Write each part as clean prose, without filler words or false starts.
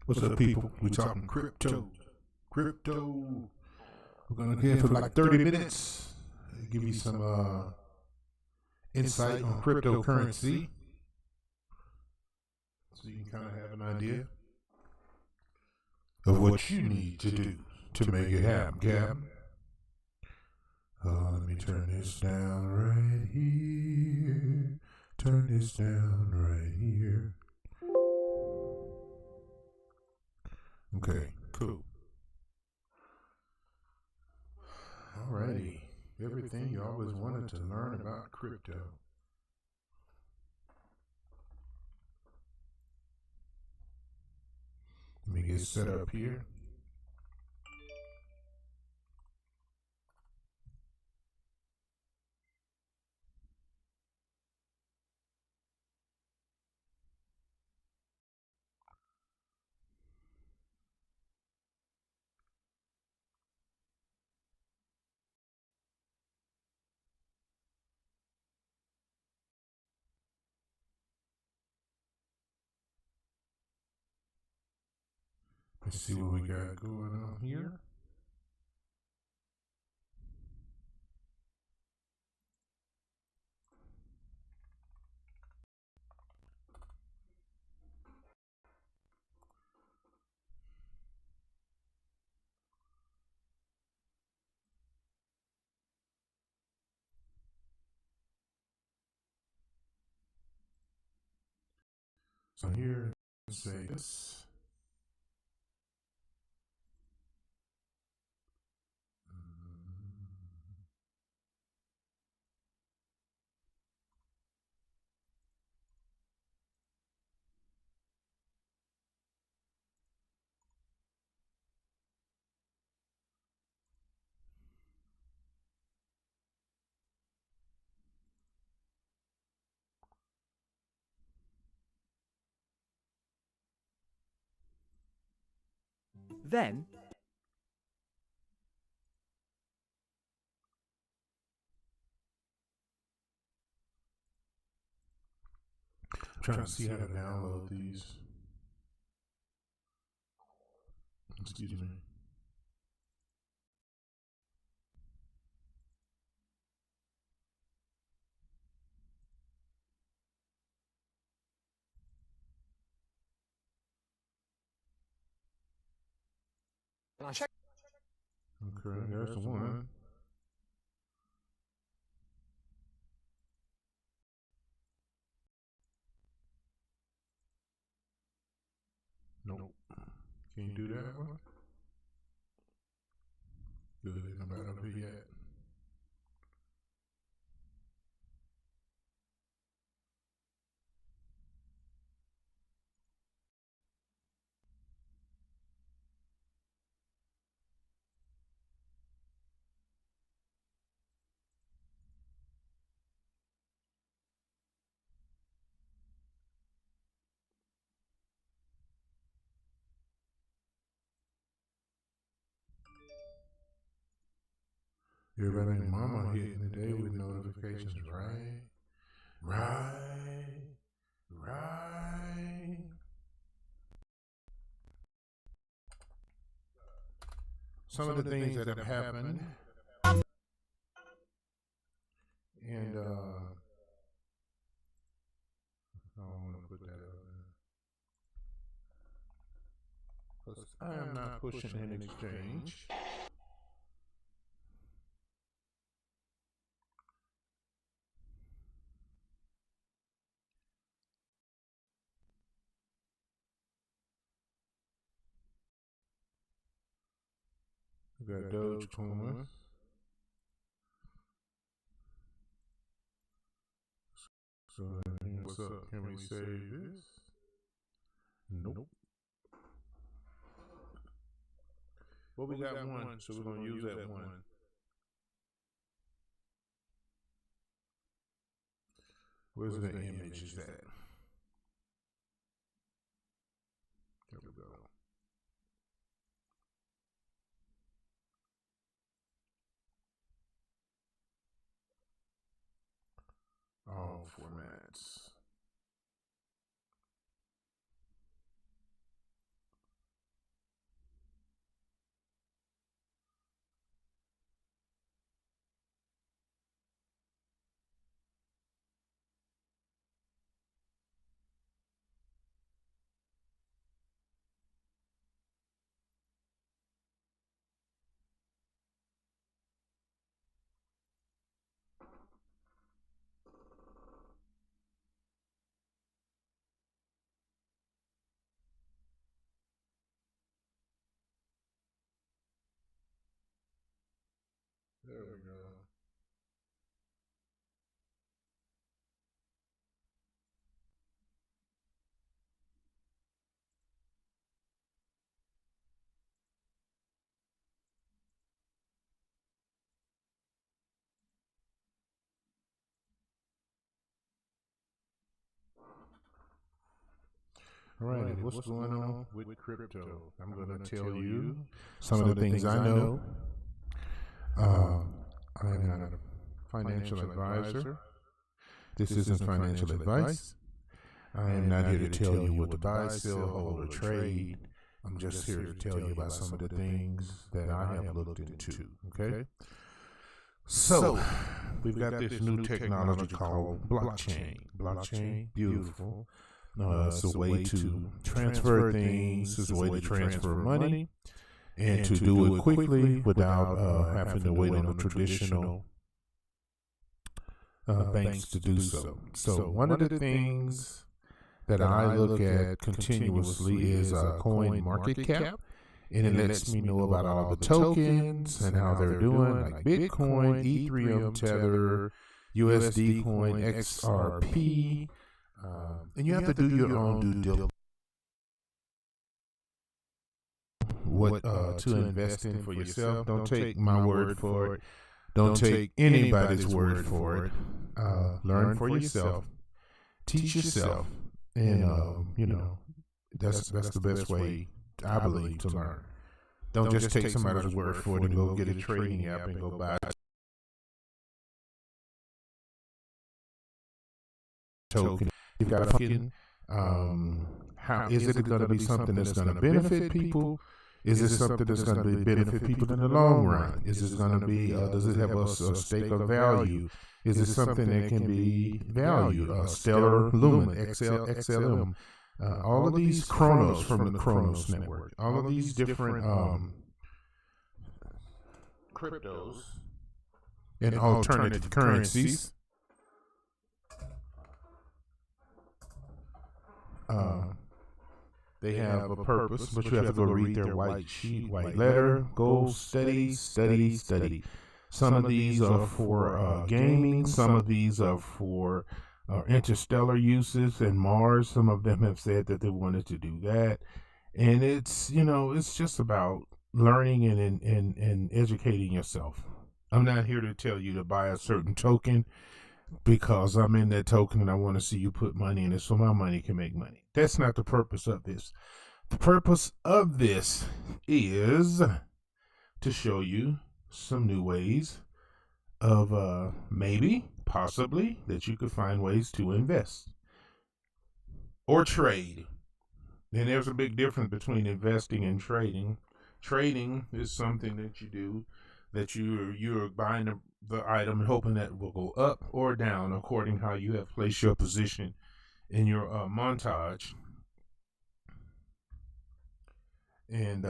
What's up, people? We talking crypto. Crypto. We're gonna get for like 30 minutes. Give you some insight on cryptocurrency, so you can kind of have an idea of what you need to do to make it happen. Let me turn this down right here. Turn this down right here. Okay, cool. Alrighty. Everything you always wanted to learn about crypto. Let me get set up here. Let's see what we got going on here. So here, let's say this. Then, I'm trying to see how to download these. Excuse me. and I checked. Okay, there's the one. Nope. Can't do that one. Good, ain't nobody over here yet. Everybody and mama hitting the day with notifications, right? Right. Some of the things that have happened, and I don't want to put that up there, because I am not pushing an exchange. We got Dogecoin. So what's up? Can we save this? Nope. Well, we got one, so we're gonna use that one. Where's the image? Is that? There we go. All formats. There we go. All right, what's going on with crypto? I'm going to tell you some of the things I know. I am not a financial advisor. This isn't financial advice. I am not here to tell you what to buy, sell, hold, or trade. I'm just here to tell you about some of the things that I have looked into. Okay? So, we've got this new technology called blockchain. Blockchain, beautiful. It's a way to transfer things, it's a way to transfer money, and to do it quickly without having to wait on the traditional banks to do so. So one of the things that I look at continuously is coin market cap, and it lets me know about all the tokens and how they're doing, like Bitcoin, Ethereum, Tether, USD Coin, XRP. And you have to do your own due diligence. What to invest in for yourself. Don't take my word for it. Don't take anybody's word for it. Learn for yourself. Teach yourself, and that's the best way I believe to learn. Don't just take somebody's word for it and go get a trading app and go buy a token. You've got to fucking, how is it going to be something that's going to benefit people? Is it something that's going to benefit people in the long run? Is this going to be, does it have a stake of value? Is it something that can be valued? Stellar, Lumen, XLM, all of these Chronos from the Chronos network, all of these different cryptos and alternative currencies. They have a purpose, but you have to go read their white sheet, white letter, go study. Some of these are for gaming, some of these are for interstellar uses and Mars. Some of them have said that they wanted to do that. And it's just about learning and educating yourself. I'm not here to tell you to buy a certain token because I'm in that token and I want to see you put money in it so my money can make money. That's not the purpose of this. The purpose of this is to show you some new ways of possibly, that you could find ways to invest or trade. And there's a big difference between investing and trading. Trading is something that you do, that you're buying the item and hoping that it will go up or down according how you have placed your position in your montage. And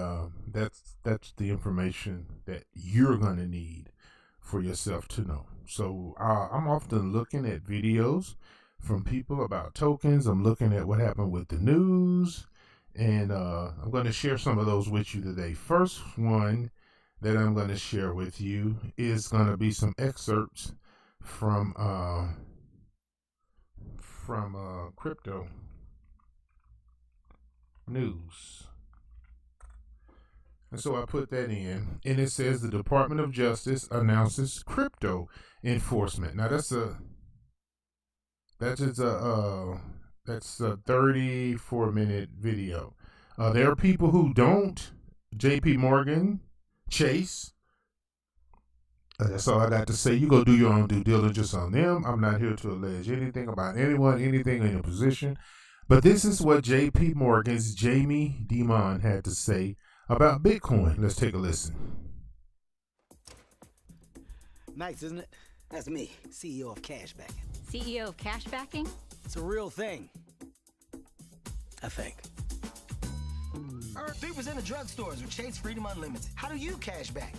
that's the information that you're going to need for yourself to know. So I'm often looking at videos from people about tokens. I'm looking at what happened with the news, and I'm going to share some of those with you today. First one that I'm going to share with you is going to be some excerpts from crypto news. And so I put that in, and it says the Department of Justice announces crypto enforcement. Now that's a 34-minute video. There are people who don't. J.P. Morgan, Chase. That's all I got to say. You go do your own due diligence on them. I'm not here to allege anything about anyone, anything in a position. But this is what J.P. Morgan's Jamie Dimon had to say about Bitcoin. Let's take a listen. Nice, isn't it? That's me, CEO of Cashbacking. CEO of Cashbacking? It's a real thing. I think. I heard 3% of drugstores with Chase Freedom Unlimited. How do you cash back?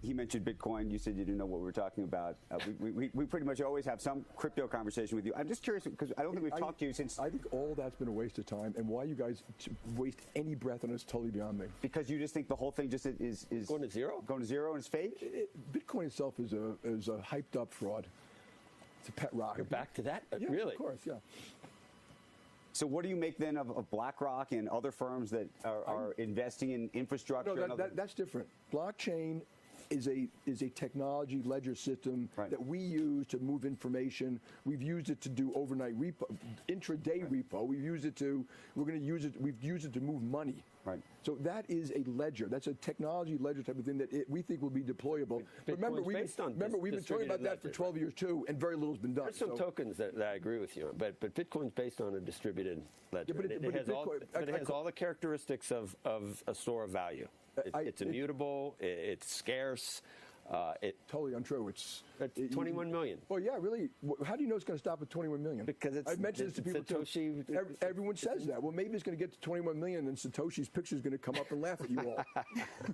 he mentioned Bitcoin. You said you didn't know what we were talking about. We pretty much always have some crypto conversation with you. I'm just curious because I don't think we've talked to you since. I think all that's been a waste of time, and why you guys waste any breath on it is totally beyond me. Because you just think the whole thing just is going to zero? Going to zero and it's fake? Bitcoin itself is a hyped up fraud. It's a pet rock. You're back to that? Yeah, really? Of course, yeah. So what do you make then of BlackRock and other firms that are investing in infrastructure? No, that's different. Blockchain is a technology ledger system that we use to move information. We've used it to do overnight repo, intraday repo. We've used it to we've used it to move money. Right. So that is a ledger. That's a technology ledger type of thing that we think will be deployable. Remember, we've been talking about that for 12 years too, and very little's been done. There's some tokens that I agree with you on, but Bitcoin's based on a distributed ledger. Yeah, it has all the characteristics of a store of value. It's immutable. It's scarce. Totally untrue. It's 21 million. Well, yeah, really. How do you know it's going to stop at 21 million? Because I've mentioned this to people Satoshi, too. Everyone says that. Well, maybe it's going to get to 21 million, and Satoshi's picture is going to come up and laugh at you all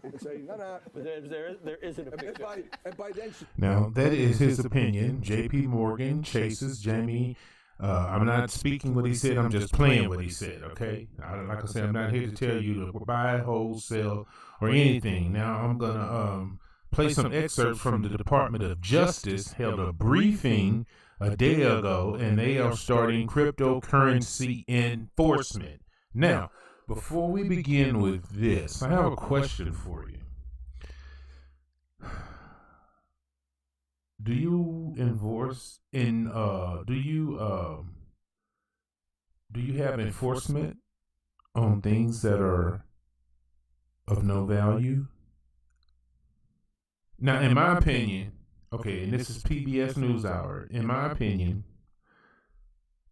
and say, "No." There isn't a picture. And by then, now that is his opinion. J.P. Morgan chases Jamie. I'm not speaking what he said. I'm just playing what he said. Okay. Like I said, I'm not here to tell you to buy, wholesale, or anything. Now I'm gonna play some excerpts from the Department of Justice held a briefing a day ago, and they are starting cryptocurrency enforcement. Now, before we begin with this, I have a question for you. Do you enforce do you have enforcement on things that are of no value? Now, in my opinion, okay, and this is PBS NewsHour, in my opinion,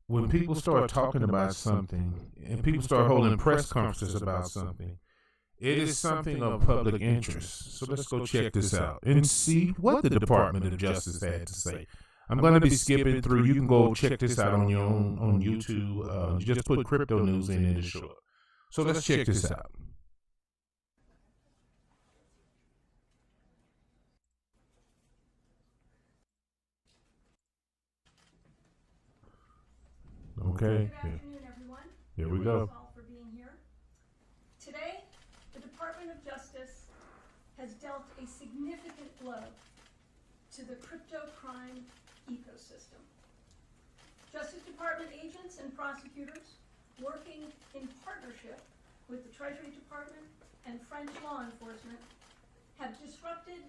when people start talking about something and people start holding press conferences about something, it is something of public interest. So let's go check this out and see what the Department of Justice had to say. I'm going to be skipping through. You can go check this out on your own on YouTube. You just put crypto news in and it's short. So let's check this out. Okay. Good afternoon, everyone. Here we go. Thank you all for being here. Today, the Department of Justice has dealt a significant blow to the crypto crime ecosystem. Justice Department agents and prosecutors, working in partnership with the Treasury Department and French law enforcement, have disrupted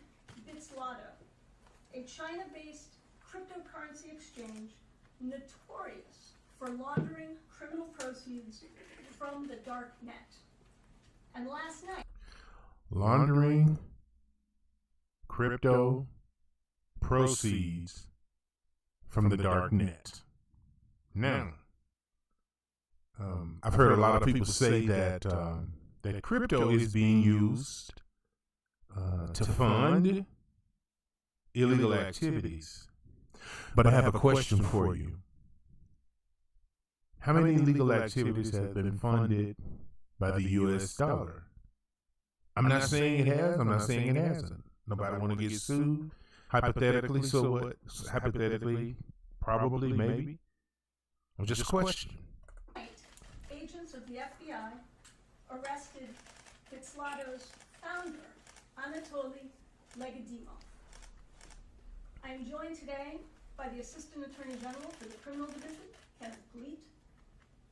Bitslotto, a China-based cryptocurrency exchange notorious for laundering criminal proceeds from the dark net. And last night, laundering crypto proceeds from the dark net. Now, I've heard a lot of people say that that crypto is being used to fund illegal activities. But I have a question for you. How many illegal activities have been funded by the U.S. dollar? I'm not saying it has. I'm not saying it hasn't. Nobody want to get sued. Hypothetically, so what? Hypothetically, probably, maybe. I'm just questioning. agents of the FBI arrested Bitslotto's founder, Anatoly Legadimov. I am joined today by the Assistant Attorney General for the Criminal Division, Kenneth Polite,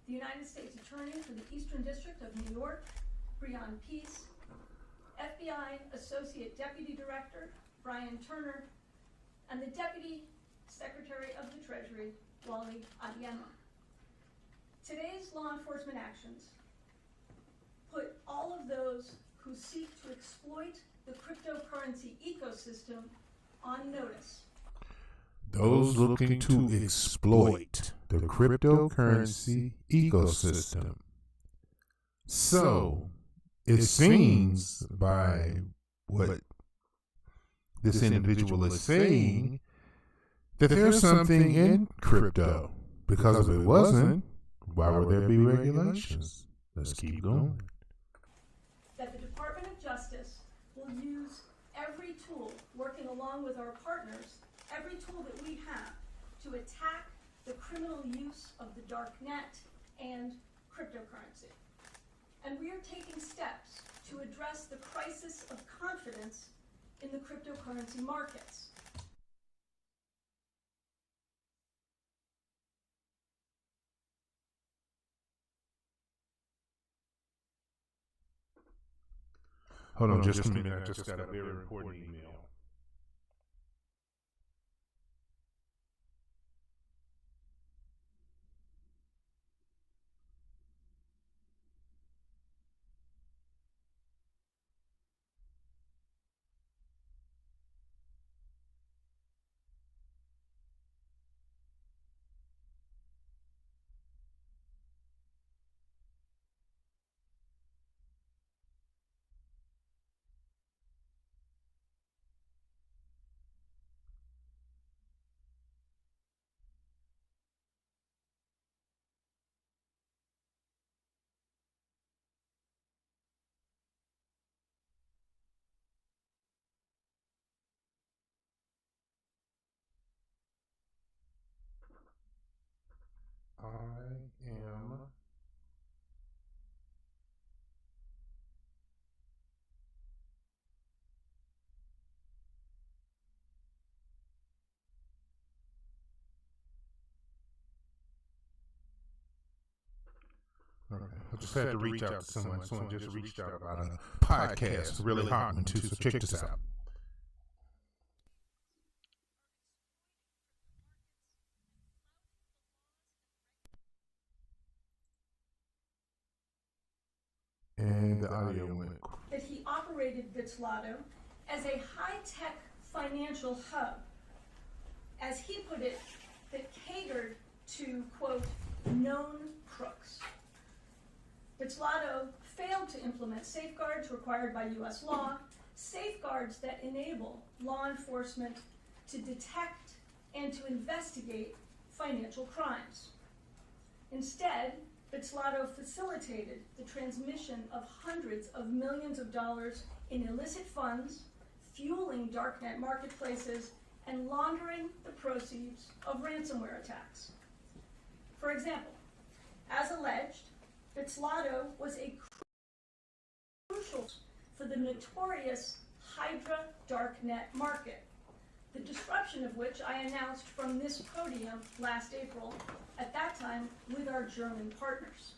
the United States Attorney for the Eastern District of New York, Breon Peace, FBI Associate Deputy Director, Brian Turner, and the Deputy Secretary of the Treasury, Wally Adeyemo. Today's law enforcement actions put all of those who seek to exploit the cryptocurrency ecosystem on notice. Those looking to exploit the cryptocurrency ecosystem. So, it seems by what this individual is saying that there's something in crypto. Because if it wasn't, why would there be regulations? Let's keep going. That the Department of Justice will use every tool along with our partners, every tool that we have to attack the criminal use of the dark net and cryptocurrency. And we are taking steps to address the crisis of confidence in the cryptocurrency markets. Hold on just a minute. I just got a very important email. I am okay. I just had to reach out to someone. Someone just reached out about a podcast, really hot one too. So check this out. And the audio went. That he operated Bitslotto as a high-tech financial hub, as he put it, that catered to, quote, known crooks. Bitslotto failed to implement safeguards required by U.S. law, safeguards that enable law enforcement to detect and to investigate financial crimes. Instead, Bitslotto facilitated the transmission of hundreds of millions of dollars in illicit funds, fueling darknet marketplaces, and laundering the proceeds of ransomware attacks. For example, as alleged, Bitslotto was a crucial for the notorious Hydra darknet market, the disruption of which I announced from this podium last April, at that time with our German partners.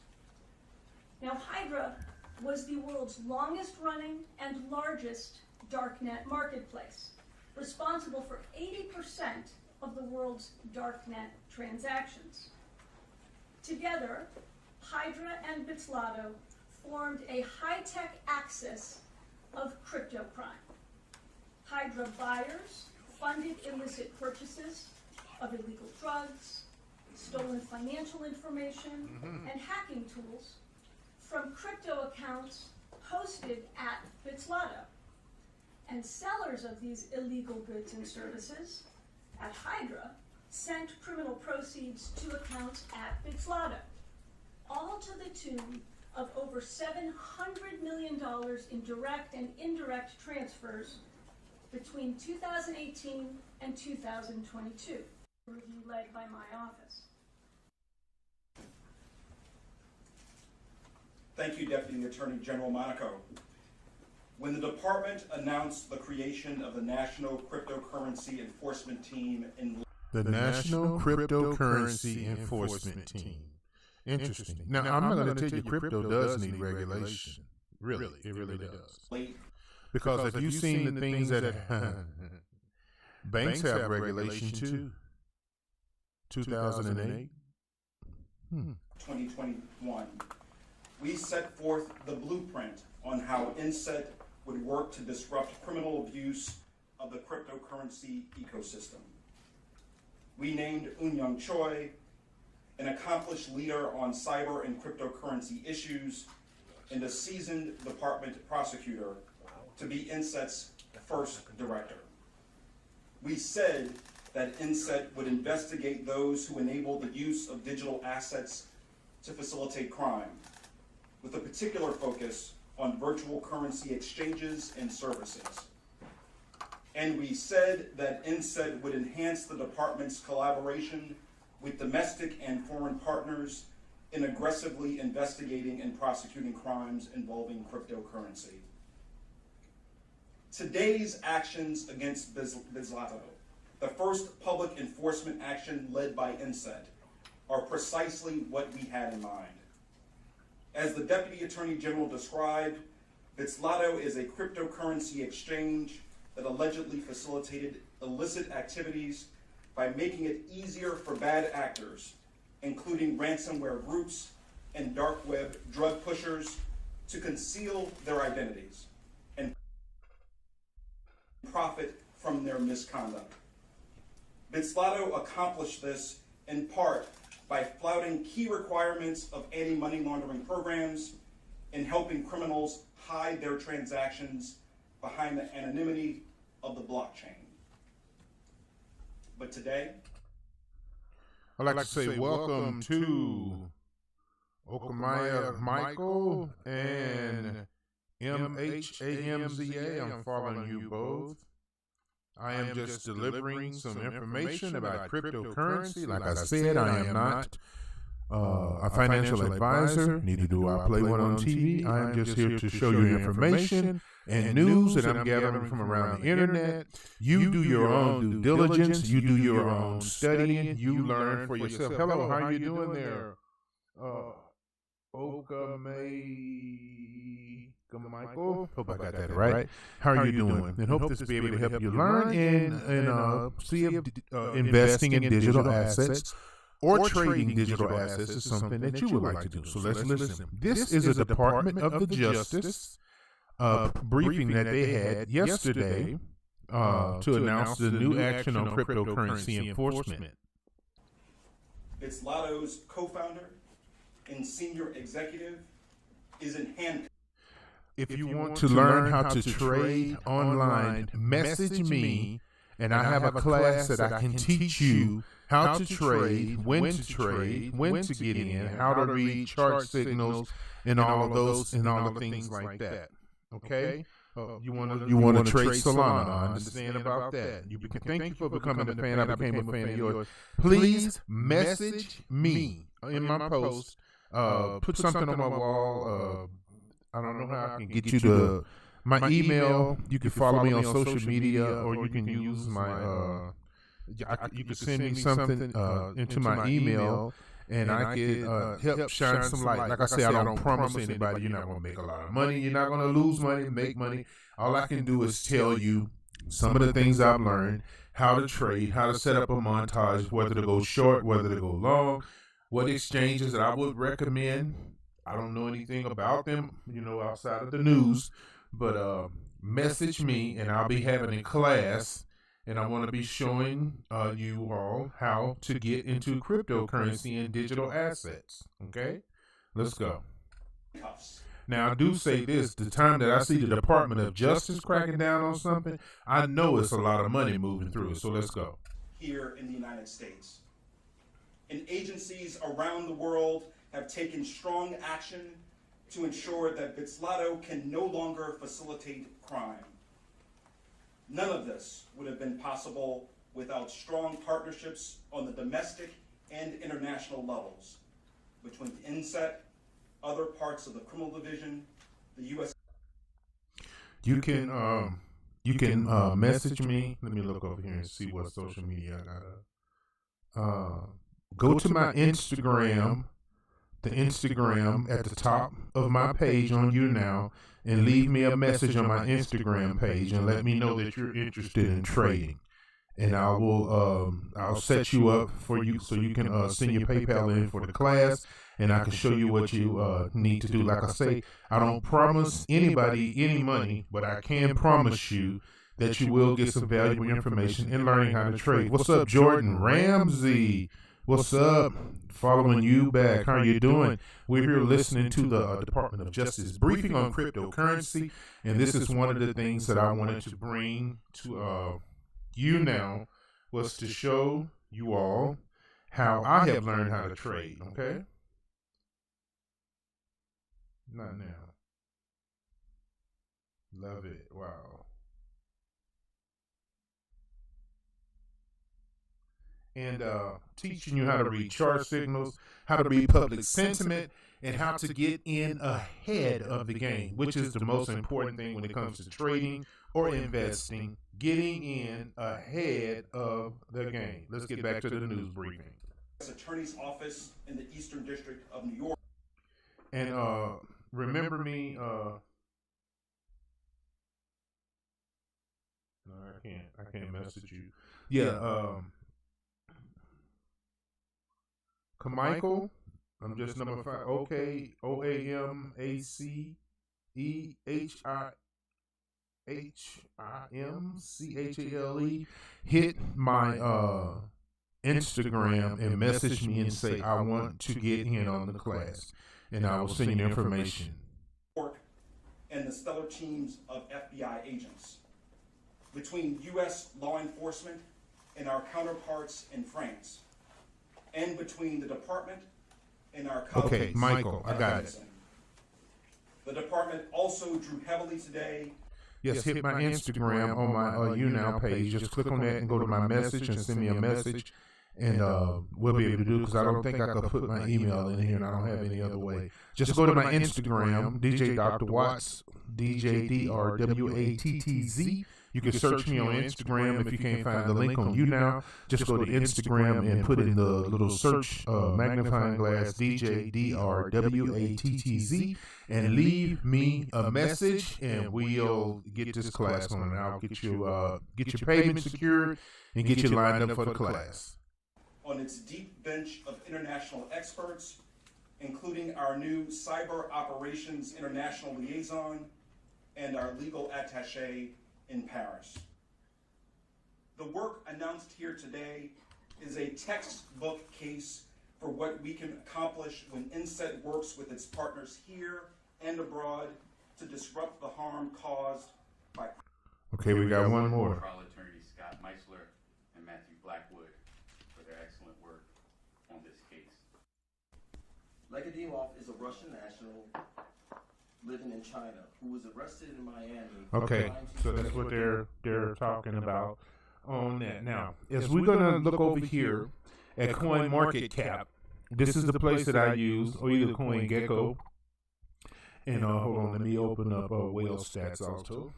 Now, Hydra was the world's longest running and largest darknet marketplace, responsible for 80% of the world's darknet transactions. Together, Hydra and Bitslotto formed a high-tech axis of crypto crime. Hydra buyers funded illicit purchases of illegal drugs, stolen financial information, and hacking tools from crypto accounts hosted at Bitslotto. And sellers of these illegal goods and services at Hydra sent criminal proceeds to accounts at Bitslotto, all to the tune of over $700 million in direct and indirect transfers between 2018 and 2022, a review led by my office. Thank you, Deputy Attorney General Monaco. When the department announced the creation of the National Cryptocurrency Enforcement Team in The National Cryptocurrency Enforcement Team. Interesting. Now, I'm not going to tell you crypto does need regulation. Really, it really does. Because if you've seen the things that banks have regulation too. 2008. 2021, we set forth the blueprint on how INSET would work to disrupt criminal abuse of the cryptocurrency ecosystem. We named Eun-Young Choi, an accomplished leader on cyber and cryptocurrency issues, and a seasoned department prosecutor to be INSET's first director. We said that INSET would investigate those who enable the use of digital assets to facilitate crime, with a particular focus on virtual currency exchanges and services. and we said that INSET would enhance the department's collaboration with domestic and foreign partners in aggressively investigating and prosecuting crimes involving cryptocurrency. Today's actions against Bislato, the first public enforcement action led by INSET, are precisely what we had in mind. As the Deputy Attorney General described, Bislato is a cryptocurrency exchange that allegedly facilitated illicit activities by making it easier for bad actors, including ransomware groups and dark web drug pushers, to conceal their identities and profit from their misconduct. Bislato accomplished this in part by flouting key requirements of anti-money laundering programs and helping criminals hide their transactions behind the anonymity of the blockchain. But today, I'd like to say welcome to Okamaya Michael and MHAMZA. I'm following you both. I am just delivering some information about cryptocurrency. Like I said, I am not a financial advisor, neither do I play one on TV. I am just here to show you information and news that I'm gathering from around the internet. You do your own due diligence. You do your own studying. You learn for yourself. Hello, how are you doing there? Michael. Hope I got that right. How are you doing? And hope this will be able to help you learn and see if investing in digital assets or trading digital assets is something that you would like to do. So let's listen. This is a Department of the Justice briefing that they had yesterday to announce the new action on cryptocurrency enforcement. Bislato's co-founder and senior executive is in handcuffs. If you want to learn how to trade online, message me, and I have a class that I can teach you how to trade, when to get in, how to read chart signals, and all of those, and all the things like that. Okay? You want to trade Solana? I understand about that. Thank you for becoming a fan. I became a fan of yours. Please message me in my post. Put something on my wall. I don't know how I can get you to my email. You can follow me on social media, or you can use my. You can send me something into my email, and I can help shine some light. Like I say, I don't promise anybody you're not going to make a lot of money. You're not going to lose money, make money. All I can do is tell you some of the things I've learned, how to trade, how to set up a montage, whether to go short, whether to go long, what exchanges that I would recommend. I don't know anything about them, outside of the news, but message me, and I'll be having a class, and I want to be showing you all how to get into cryptocurrency and digital assets. Okay? Let's go. Now, I do say this, the time that I see the Department of Justice cracking down on something, I know it's a lot of money moving through it, so let's go. Here in the United States. And agencies around the world have taken strong action to ensure that Bislato can no longer facilitate crime. None of this would have been possible without strong partnerships on the domestic and international levels between INSET, other parts of the criminal division, the U.S. You can message me. Let me look over here and see what social media I got. Go to my Instagram. The Instagram at the top of my page on YouNow, and leave me a message on my Instagram page and let me know that you're interested in trading, and I will I'll set you up for you so you can send your PayPal in for the class, and I can show you what you need to do. Like I say, I don't promise anybody any money, but I can promise you that you will get some valuable information in learning how to trade. What's up, Jordan Ramsey? What's up? Following you back. How are you doing? We're here listening to the Department of Justice briefing on cryptocurrency, and this is one of the things that I wanted to bring to you now, was to show you all how I have learned how to trade, okay? Not now. Love it. Wow. and teaching you how to read chart signals, how to read public sentiment, and how to get in ahead of the game, which is the most important thing when it comes to trading or investing, getting in ahead of the game. Let's get back to the news briefing. Attorney's Office in the Eastern District of New York. And remember me, no, I can't message you. Yeah, Michael, I'm just number 5. Okay, OAMACEHIMCHALE. Hit my Instagram and message me and say I want to get in on the class, and I will send you information. And the stellar teams of FBI agents. Between U.S. law enforcement and our counterparts in France, and between the department and our colleagues. Okay, Michael, I got it. The department also drew heavily today. Yes, hit my Instagram on my YouNow page. Just click on that and go to my message and send me a message, and we'll be able to do it, because I don't think I could put my email in here, and I don't have any other way. Just go to my Instagram, DJ Dr. Watts, DJDRWATTZ. You can search me on Instagram. If you can't find the link on YouNow, just go to Instagram and put in the little search magnifying glass DJDRWATTZ and leave me a message, and we'll get this class on. And I'll get your payment secured and get you lined up for the class. On its deep bench of international experts, including our new Cyber Operations International Liaison and our legal attaché in Paris. The work announced here today is a textbook case for what we can accomplish when INSET works with its partners here and abroad to disrupt the harm caused by... Okay, we got one more. Trial attorneys Scott Meisler and Matthew Blackwood for their excellent work on this case. Legadimov is a Russian national living in China who was arrested in Miami. Okay, so that's what they're talking about on that. Now, as we're gonna look over here at Coin Market Cap, this is the place that I use, or either CoinGecko. And hold on, let me open up Whale Stats also.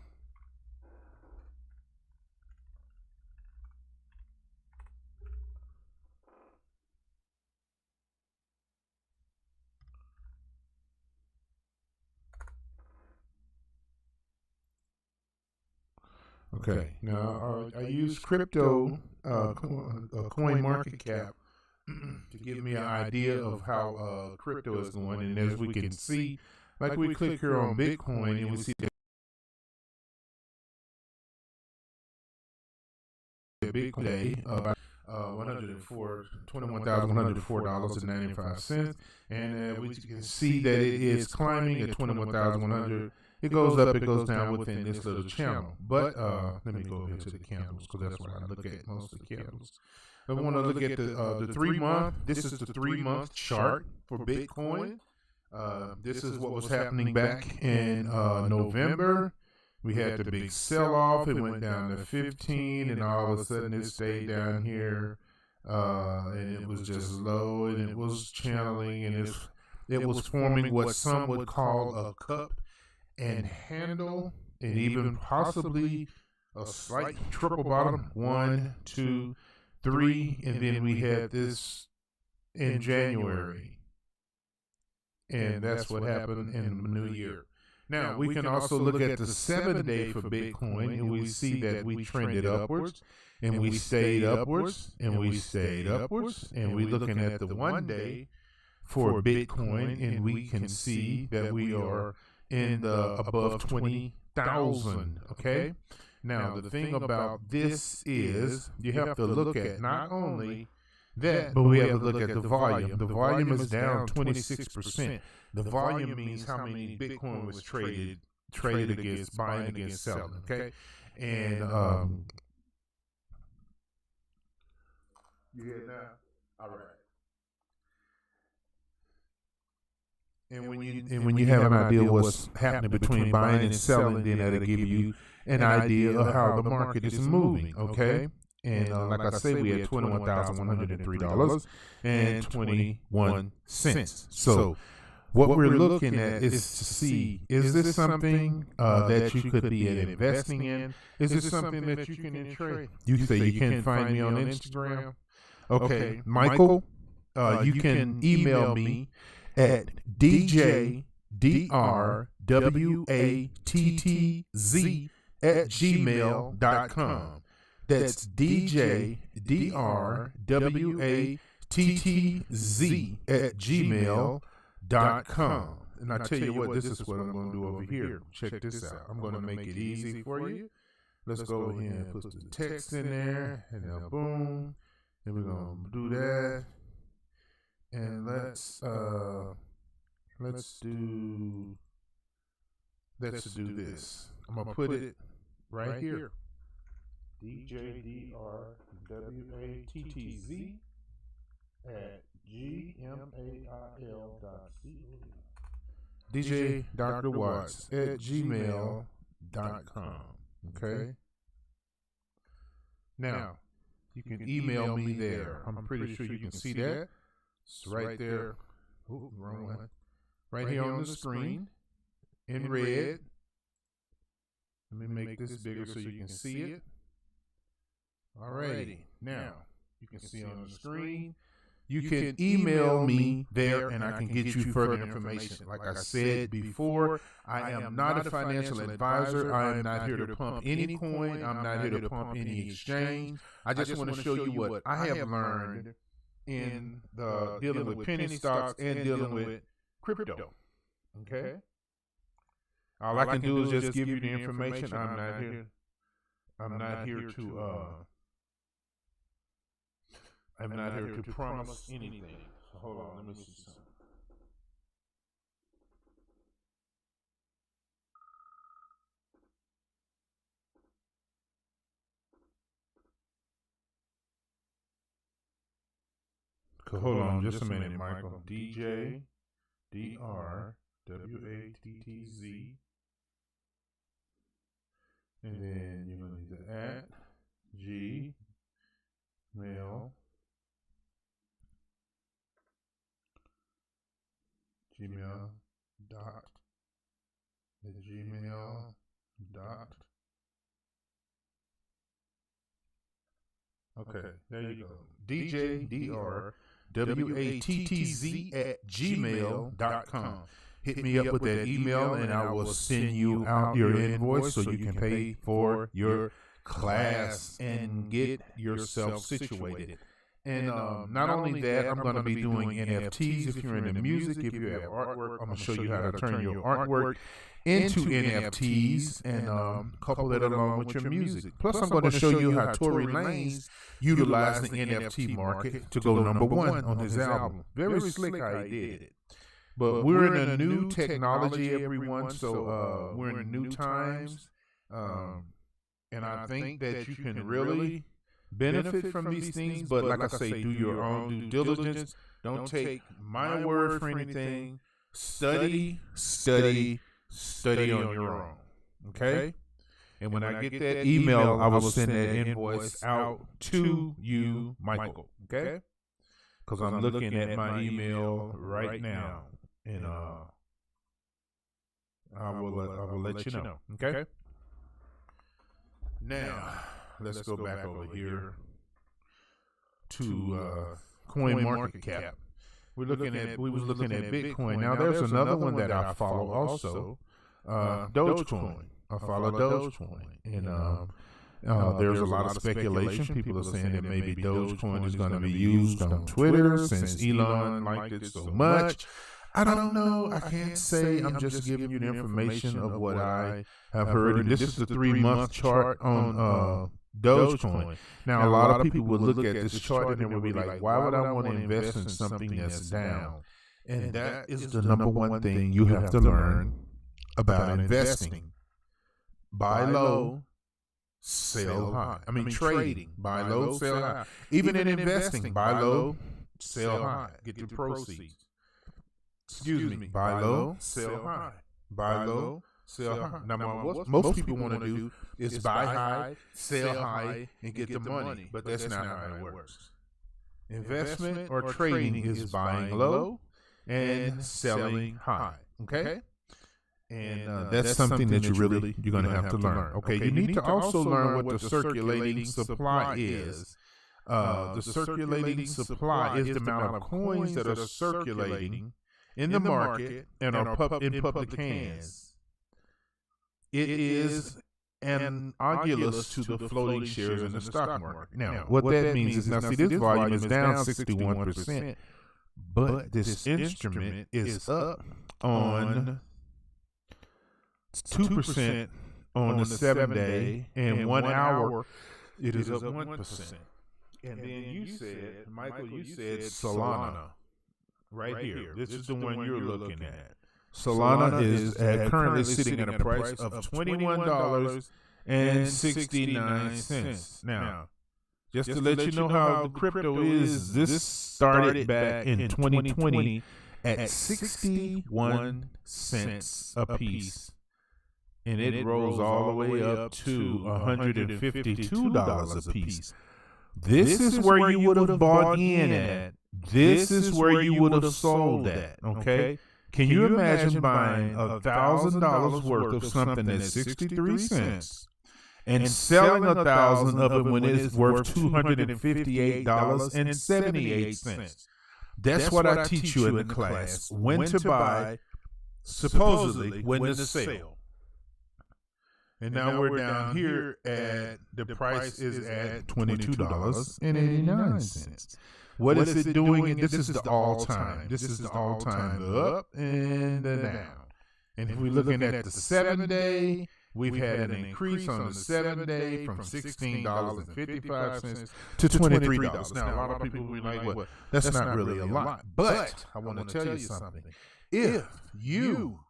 Okay, now I use crypto coin market cap to give me an idea of how crypto is going, and as we can see, like we click here on Bitcoin, and we see that Bitcoin today $21,104.95, and we can see that it is climbing at 21,100. It goes up, it goes down within this little channel. But let me go into the candles, because that's what I look at most of the candles. I want to look at the 3-month. This is the 3-month chart for Bitcoin. This is what was happening back in November. We had the big sell-off. It went down to 15, and all of a sudden it stayed down here. And it was just low, and it was channeling, and it was forming what some would call a cup and handle, and even possibly a slight triple bottom. 1, 2, 3, and then we had this in January, and that's what happened in the new year. Now we can also look at the 7-day for Bitcoin, and we see that we trended upwards, and we stayed upwards, and we stayed upwards, and we're looking at the 1-day for Bitcoin, and we can see that we are in the above 20,000. Okay. Now the thing about this is you have to look at not only that, but we have to look at the volume. The volume is down 26%. The volume means how many Bitcoin was traded against, buying against selling. Okay. And you hear that? All right. And when you have an idea of what's happening between buying and selling, then that'll give you an idea of how the market is moving. Okay. And like I say, we had $21,103.21. So what we're looking at is to see, is this something that you could be investing in? Is this something that you can trade? You say you can find me on Instagram. Okay, Michael, you can email me at djdrwattz@gmail.com. That's djdrwattz@gmail.com. And I tell you what, this is what I'm going to do over here. Check this out. I'm going to make it easy for you. Let's go ahead and put the text in there, and then boom. And we're going to do that. And let's do this. I'm going to put it right here. djdrwattz@gmail.com. djdrwatts@gmail.com. Okay. Now, you can email me there. I'm pretty sure you can see that. It's right there. Ooh, wrong one. Right here on the screen in red. Let me make this bigger so you can see it. Alrighty. Now, you can see on the screen. You can email me there and I can get you further information. Like I said before, I am not a financial advisor. I am not here to pump any coin. I'm not here to pump any exchange. I just want to show you what I have learned in the dealing with penny stocks and dealing with crypto. Okay? All I can do is just give you the information. I'm not here to promise anything. So hold on, let me see something. Hold on just a minute, Michael. djdrwattz. And then you're going to need the @gmail. Gmail dot. Okay, there you go. djdrwattz@gmail.com. Hit me up with that email and I will send you out your invoice so you can pay for your class and get yourself situated. And not only that, I'm going to be doing NFTs. If you're into music, if you have artwork, I'm going to show you how to turn your artwork into NFTs and couple that along with your music. Plus, I'm going to show you how Tory Lanez utilized the NFT market to go #1 on his album. Very slick how he did it. But we're in a new technology, everyone, so we're in new times. And I think that you can really benefit from these things, but like I say, do your own due diligence. Don't take my word for anything. Study on your own. Okay? And when I get that email, I will send that invoice out to you, Michael. Okay? Because I'm looking at my email right now. And I will let you know. Okay? Now, let's go back over here to coin market cap. We was looking at Bitcoin. Now there's another one that I follow also, Dogecoin. I follow Dogecoin, and there's a lot of speculation. People are saying that maybe Dogecoin is going to be used on Twitter since Elon liked it so much. I don't know. I can't say. I'm just giving you the information of what I have heard. And this is the 3-month chart on Dogecoin. Now, a lot of people will look at this chart and they will be like, why would I want to invest in something that's down? And that is the #1 thing you have to learn about investing. Buy low, sell high. I mean, trading. Buy low, sell high. Even in investing, buy low, sell high. Get the proceeds. Buy low, sell high. Buy low, Sell high. Now, what most people want to do is buy high, sell high, and get the money. But that's not how it works. Investment or trading is buying low and selling high. Okay? And that's something that you're going to have to learn. Okay, you need to also learn what the circulating supply is. The circulating supply is the amount of coins that are circulating in the market and are in public hands. It is analogous to the floating shares in the stock market. Now, what that means is, now see, this volume is down 61%, but this instrument is up on 2% on the 7-day, and 1 hour it is up 1%. And then you said, Michael, you said Solana right here. This is the one you're looking at. Solana is currently sitting at a price of $21.69. Now, just to let you know how the crypto is, this started back in 2020 at 61 cents a piece. And it rose all the way up to $152 a piece. This is where you would have bought in at. This is where you would have sold at. Okay? Can you imagine buying $1,000 worth of something at 63 cents and selling 1,000 of it when it is worth $258.78? That's what I teach you in the class. When to buy, supposedly when to sell. And now we're down here at, the price is at $22.89. What is it doing? And this is the all-time. This is the all-time, the up and the down. And if we're looking at the 7-day, we've had an increase on the 7-day from $16.55 to $23. Now, a lot of people will be like, well, that's not really a lot. But I want to tell you something. If you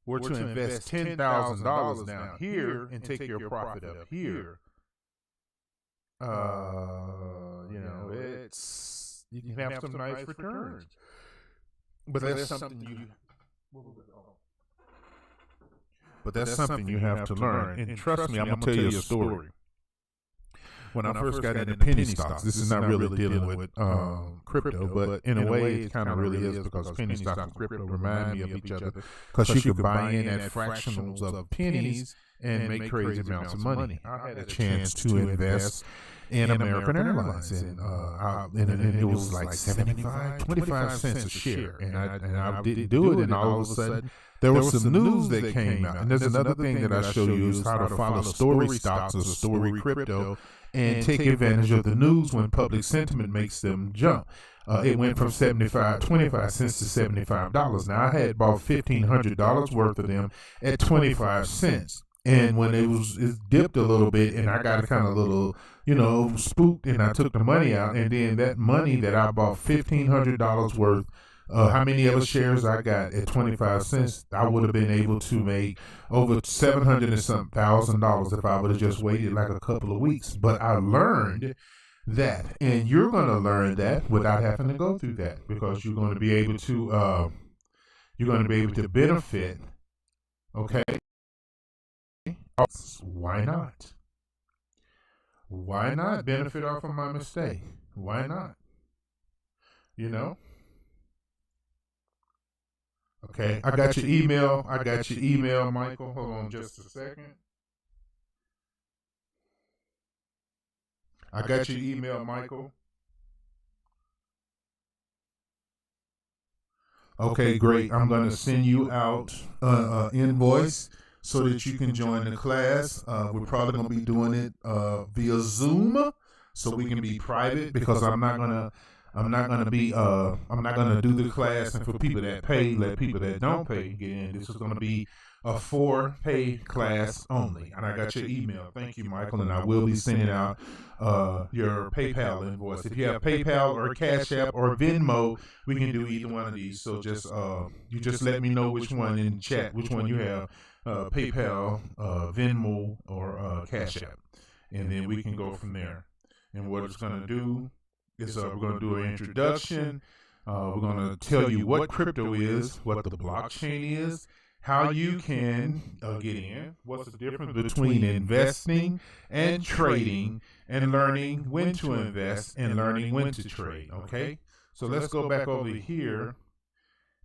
were to invest $10,000 down here and take your profit up here, you can have some nice returns. But that's something you have to learn. And trust me, I'm gonna tell you a story. When I first got into penny stocks, this is not really dealing with crypto, but in a way it kind of really is, because penny stocks and crypto remind me of each other, because you could buy in at fractionals of pennies and make crazy amounts of money. I had a chance to invest in American Airlines, and it was like 25 cents a share, and I didn't do it, and all of a sudden there was some news that came out. And there's another thing that I show you is how to follow story stocks or story crypto and take advantage of the news when public sentiment makes them jump. It went from 25 cents to $75. Now, I had bought $1,500 worth of them at 25 cents. And when it dipped a little bit, and I got kind of a little, spooked, and I took the money out, and then that money that I bought $1,500 worth, how many other shares I got at 25 cents, I would have been able to make over $700 and some thousand if I would have just waited like a couple of weeks. But I learned that, and you're going to learn that without having to go through that, because you're going to be able to benefit. Okay. Why not? Why not benefit off of my mistake? Why not? Okay, I got your email. Michael. Hold on just a second. I got your email, Michael. Okay, great. I'm going to send you out an invoice so that you can join the class. We're probably going to be doing it via Zoom, so we can be private, because I'm not gonna do the class and for people that pay, let people that don't pay get in. This is going to be a for-pay class only. And I got your email. Thank you, Michael. And I will be sending out your PayPal invoice. If you have PayPal or Cash App or Venmo, we can do either one of these. So you just let me know which one in the chat, which one you have, PayPal, Venmo, or Cash App. And then we can go from there. And what it's going to do is we're going to do an introduction. We're going to tell you what crypto is, what the blockchain is, how you can get in, what's the difference between investing and trading, and learning when to invest and learning when to trade. Okay, so let's go back over here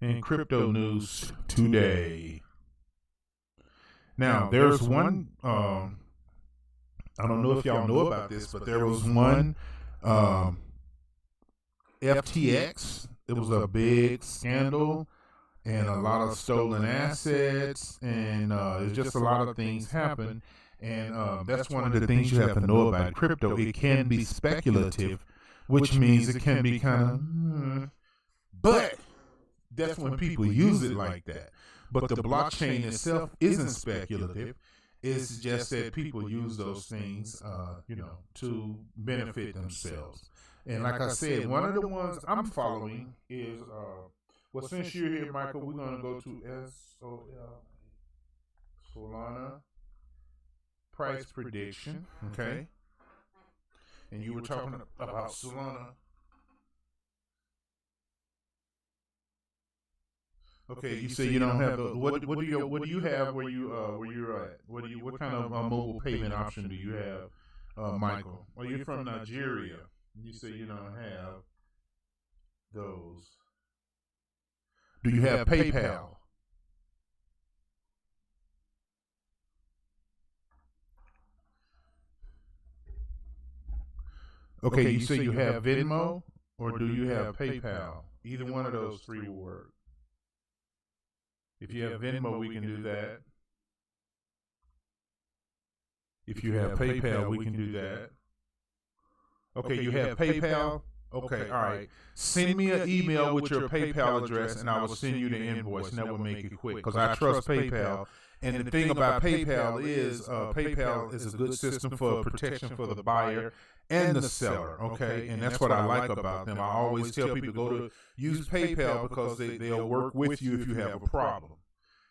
in crypto news today. Now, there's one, I don't know if y'all know about this, but there was one FTX. It was a big scandal and a lot of stolen assets, and it's just a lot of things happen. And that's one of the things you have to know about crypto. It can be speculative, which means it can be kind of, but that's when people use it like that. But the blockchain itself isn't speculative. It's just that people use those things, to benefit themselves. And like I said, one of the ones I'm following is, well, since you're here, Michael, we're going to go to Solana price prediction, okay? And you were talking about Solana. Okay, you say you don't have what do you have where you're at? What kind of mobile payment option do you have, Michael? Well, you're from Nigeria. You say you don't have those. Do you have PayPal? Okay, you say you have Venmo, or do you have PayPal? Either one of those three will work. If you have Venmo, we can do that. If you have PayPal, we can do that. Okay, you have PayPal? Okay, all right. Send me an email with your PayPal address, and I will send you the invoice, and that will make it quick, because I trust PayPal. And the thing about PayPal is a good system for protection for the buyer and the seller, okay? And that's what I like about them. I always tell people go to use PayPal because they'll work with you if you have a problem.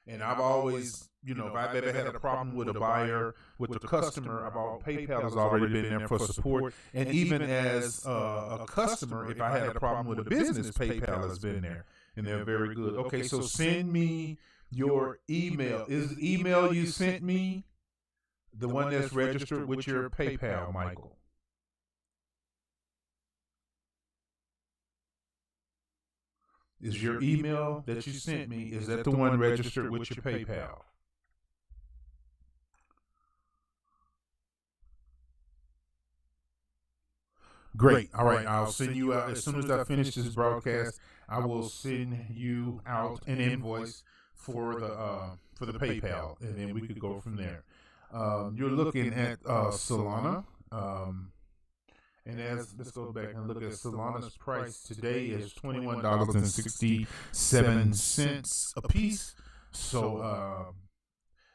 And I've always, if I've ever had a problem with a buyer, with the customer, PayPal has already been there for support. And even as a customer, if I had a problem with a business, PayPal has been there, and they're very good. Okay, so send me your email. Is the email you sent me the one that's registered with your PayPal, Michael? Is your email that you sent me, is that the one registered with your PayPal? Great. All right. I'll send you out as soon as I finish this broadcast. I will send you out an invoice for the PayPal, and then we could go from there. You're looking at Solana. And let's go back and look at Solana's price today is $21.67 a piece. So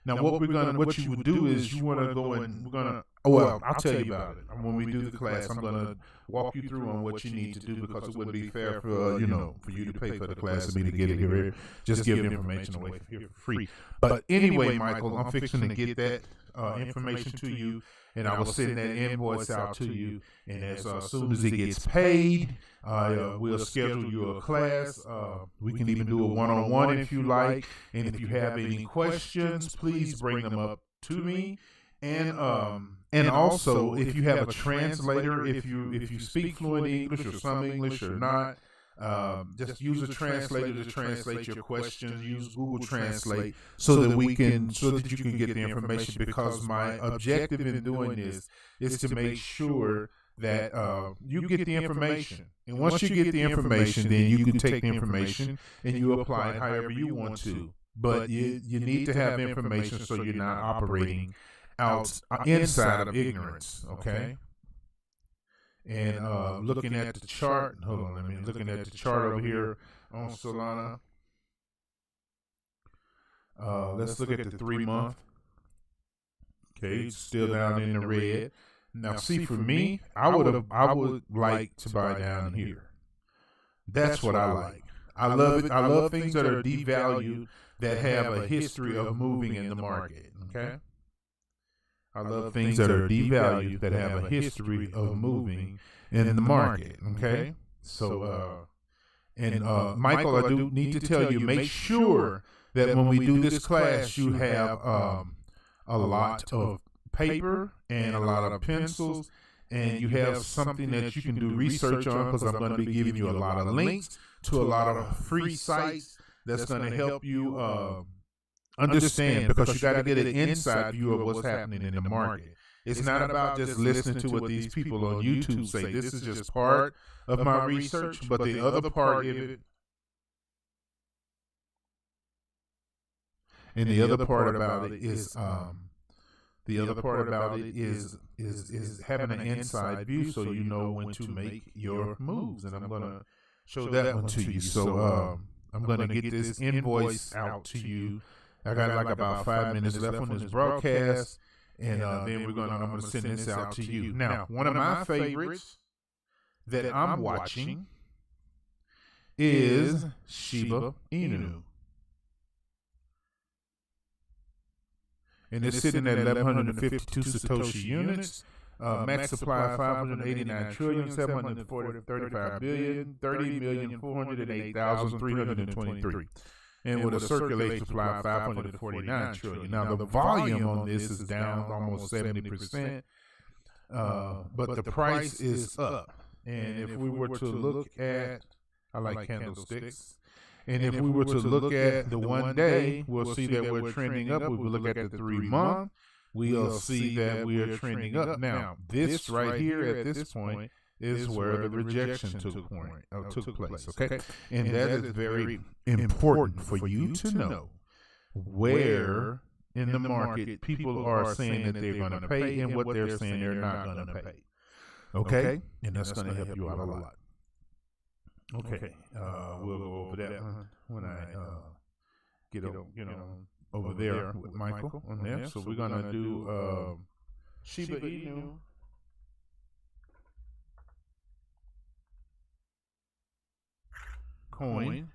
now what you would do is you want to go and I'll tell you about it. When we do the class, I'm gonna walk you through on what you need to do, because it wouldn't be fair for for you to pay for the class and me to get it here. Just give information away here for free. But anyway, Michael, I'm fixing to get that information to you, and I will send that invoice out to you. And as soon as it gets paid, we'll schedule you a class. We can even do a one-on-one if you like. And if you have any questions, please bring them up to me. And also, if you have a translator, if you speak fluent English or some English or not, just use a translator to translate your questions. Use Google Translate so that you can get the information. Because my objective in doing this is to make sure that you get the information. And once you get the information, then you can take the information and you apply it however you want to. But you need to have information so you're not operating inside of ignorance, okay? And looking at the chart, looking at the chart over here on Solana. Let's look at the 3 month. Okay, it's still down in the red. Now, see, for me, I would like to buy down here. That's what I like. I love it. I love things that are devalued, that have a history of moving in the market. Okay. I love things that are devalued, that have a history of moving in the market. Okay. So, Michael, I do need to tell you, make sure that when we do this class, you have a lot of paper and a lot of pencils, and you have something that you can do research on, because I'm going to be giving you a lot of links to a lot of free sites that's going to help you understand, because you got to get an inside view of what's happening in the market. It's not about just listening to what these people on YouTube say. This is just part of my research, but the other part of it, and the other part about it is having an inside view, so you know when to make your moves. And I'm gonna show that one to you. So I'm gonna get this invoice out to you. I got like about 5 minutes left on this broadcast, and then I'm gonna send this out to you. Now, one of my favorites that I'm watching is Shiba Inu. And it's sitting at 1,152 Satoshi units. Max supply 589,735,030,408,323. And with a circulation supply of 549 trillion. Now the volume on this is down almost 70%, but the price is up. And if we were to look at, I like candlesticks. And if we were to look at the 1 day, we'll see that we're trending up. If we look at the 3 month, we'll see that we are trending up. Now, this right here at this point is where the rejection took place. Okay, and that is very important for you to know where in the market people are saying that they're going to pay and what they're saying they're not going to pay. Okay, and that's going to help you out a lot. Okay, we'll go over that when I get over there with Michael on there. So we're gonna do Shiba Inu coin.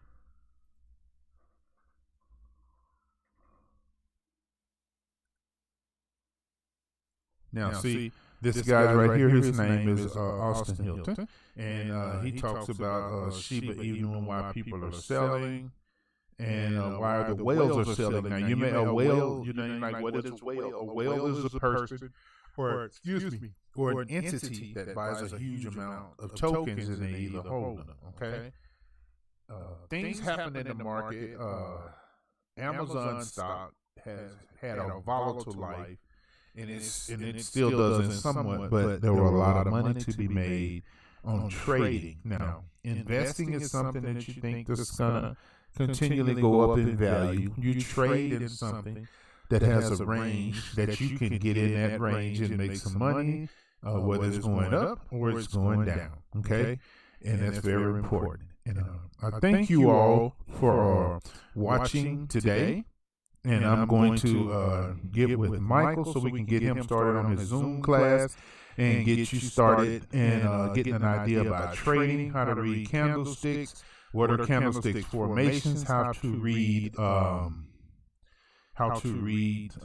Now see. This guy right here, his name is Austin Hilton, and he talks about Shiba Inu and why people are selling, and why the whales are selling. Now, you may a whale, like, what is a whale? A whale is a person, or an entity that buys a huge amount of tokens, and they either hold them. Okay, things happen in the market. Amazon stock has had a volatile life. And it still does in somewhat, but there were a lot of money to be made on trading. Now, investing is something that you think that's going to continually go up in value. You trade in something that has a range that you can get in that range and make some money, whether it's going up or it's going down. Okay? And that's very important. And I thank you all for watching today. And I'm going to get with Michael so we can get him started on his Zoom class and get you started and getting an idea about trading, how to read candlesticks, what are candlestick formations, how to read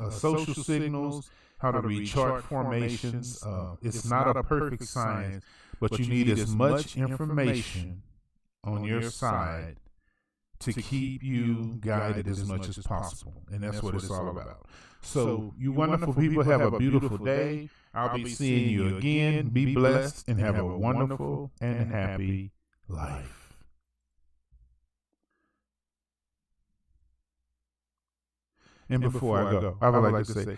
social signals, how to read chart formations. It's not a perfect science, but you need as much information on your side to keep you guided as much as possible. And that's what it's all about. So you wonderful people, have a beautiful day. I'll be seeing you again. Be blessed and have a wonderful and happy life. And before I go, I would like to say,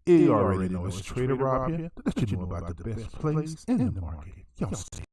you already know it's Trader Rob here to let you know about the best place in the market. Y'all stay